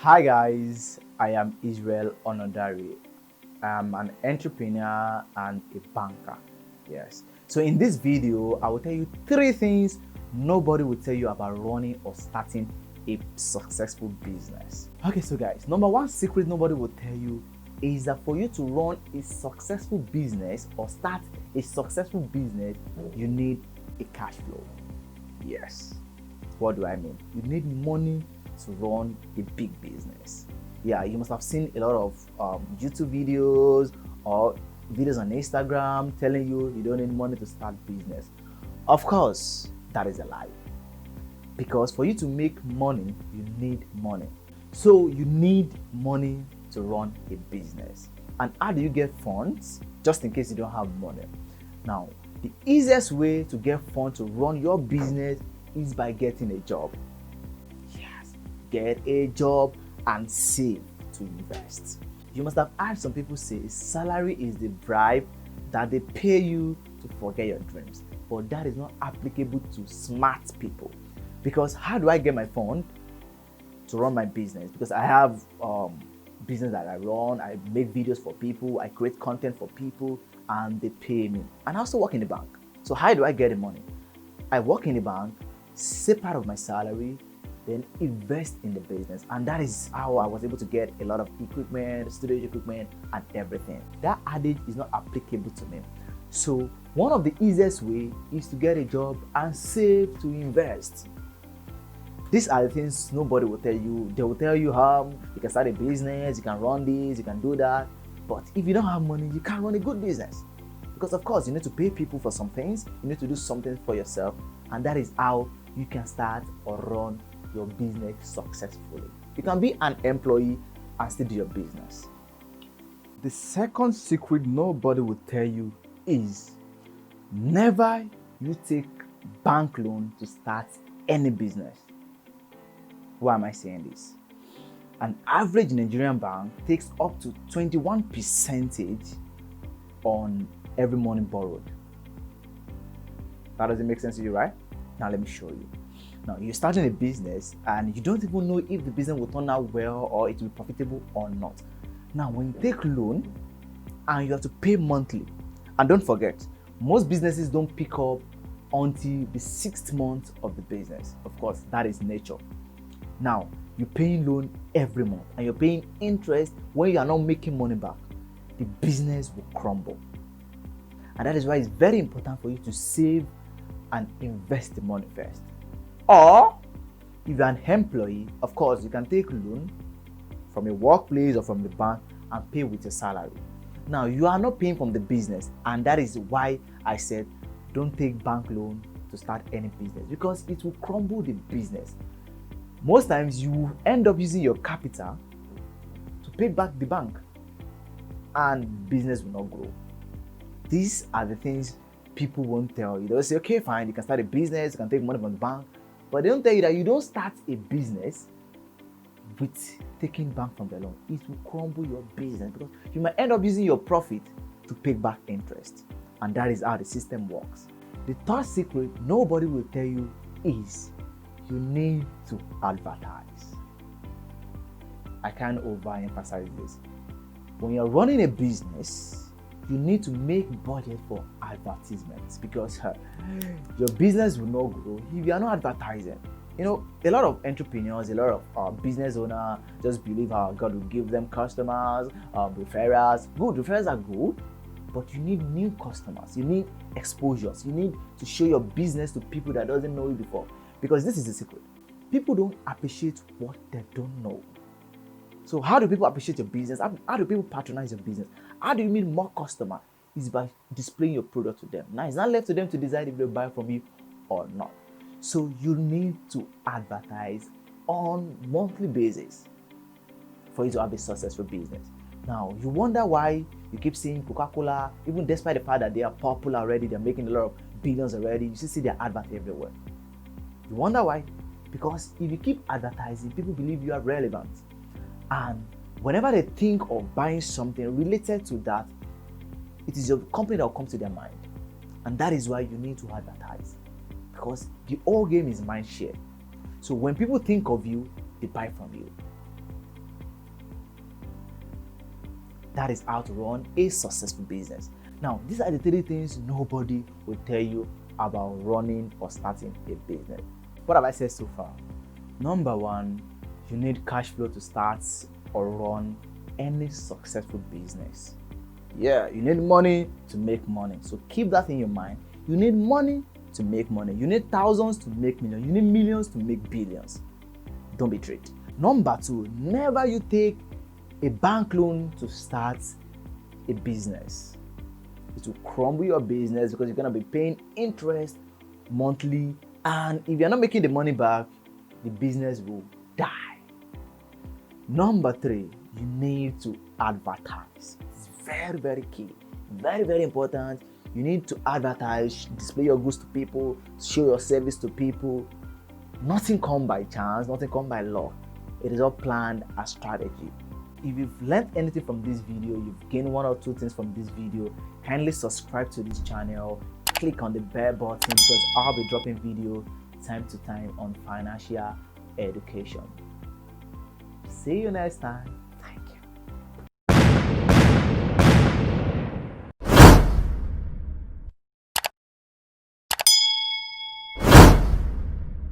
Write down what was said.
Hi guys, I am Israel Onodari. I'm an entrepreneur and a banker. Yes. So in this video, I will tell you three things nobody will tell you about running or starting a successful business. Okay, so guys, number one secret nobody will tell you is that for you to run a successful business or start a successful business, you need a cash flow. Yes. What do I mean? You need money to run a big business. Yeah, you must have seen a lot of YouTube videos or videos on Instagram telling you don't need money to start business. Of course, that is a lie. Because for you to make money, you need money. So you need money to run a business. And how do you get funds? Just in case you don't have money. Now, the easiest way to get funds to run your business is by getting a job. Yes, get a job and save to invest. You must have heard some people say salary is the bribe that they pay you to forget your dreams. But that is not applicable to smart people. Because how do I get my fund to run my business? Because I have business that I run, I make videos for people, I create content for people, and they pay me. And I also work in the bank. So how do I get the money? I work in the bank, save part of my salary, then invest in the business. And that is how I was able to get a lot of equipment, studio equipment, and everything. That adage is not applicable to me. So one of the easiest way is to get a job and save to invest. These are the things nobody will tell you. They will tell you how you can start a business, you can run this, you can do that. But if you don't have money, you can't run a good business. Because of course, you need to pay people for some things, you need to do something for yourself, and that is how you can start or run your business successfully. You can be an employee and still do your business. The second secret nobody will tell you is never you take bank loan to start any business. Why am I saying this? An average Nigerian bank takes up to 21% on every money borrowed. That doesn't make sense to you, right? Now let me show you. Now you're starting a business and you don't even know if the business will turn out well or it will be profitable or not. Now when you take loan and you have to pay monthly, and don't forget, most businesses don't pick up until the 6th month of the business. Of course, that is nature. Now you're paying loan every month and you're paying interest when you are not making money back. The business will crumble. And that is why it's very important for you to save and invest the money first. Or if you're an employee, of course, you can take loan from a workplace or from the bank and pay with your salary. Now, you are not paying from the business, and that is why I said don't take bank loan to start any business, because it will crumble the business. Most times, you end up using your capital to pay back the bank, and business will not grow. These are the things people won't tell you. They'll say, okay, fine, you can start a business, you can take money from the bank, but they don't tell you that you don't start a business with taking bank from the loan. It will crumble your business because you might end up using your profit to pay back interest. And that is how the system works. The third secret nobody will tell you is you need to advertise. I can't overemphasize this. When you're running a business, you need to make budget for advertisements because your business will not grow if you are not advertising. You know, a lot of entrepreneurs, a lot of business owners just believe how God will give them customers, referrals. Good, referrals are good, but you need new customers. You need exposures. You need to show your business to people that doesn't know you before. Because this is the secret. People don't appreciate what they don't know. So how do people appreciate your business? How do people patronize your business? How do you meet more customers? Is by displaying your product to them. Now it's not left to them to decide if they buy from you or not. So you need to advertise on monthly basis for you to have a successful business. Now you wonder why you keep seeing Coca-Cola, even despite the fact that they are popular already, they're making a lot of billions already, you still see their advert everywhere. You wonder why? Because if you keep advertising, people believe you are relevant. And whenever they think of buying something related to that, it is your company that will come to their mind. And that is why you need to advertise. Because the whole game is mind share. So when people think of you, they buy from you. That is how to run a successful business. Now, these are the 3 things nobody will tell you about running or starting a business. What have I said so far? Number 1, you need cash flow to start or run any successful business. Yeah, you need money to make money. So keep that in your mind. You need money to make money. You need thousands to make millions. You need millions to make billions. Don't be tricked. Number 2, never you take a bank loan to start a business. It will crumble your business because you're going to be paying interest monthly, and if you're not making the money back, the business will die. Number 3, you need to advertise. It's very, very key. Very, very important. You need to advertise, display your goods to people, show your service to people. Nothing comes by chance, nothing comes by luck. It is all planned as strategy. If you've learned anything from this video, you've gained 1 or 2 things from this video, kindly subscribe to this channel, click on the bell button because I'll be dropping video time to time on financial education. See you next time.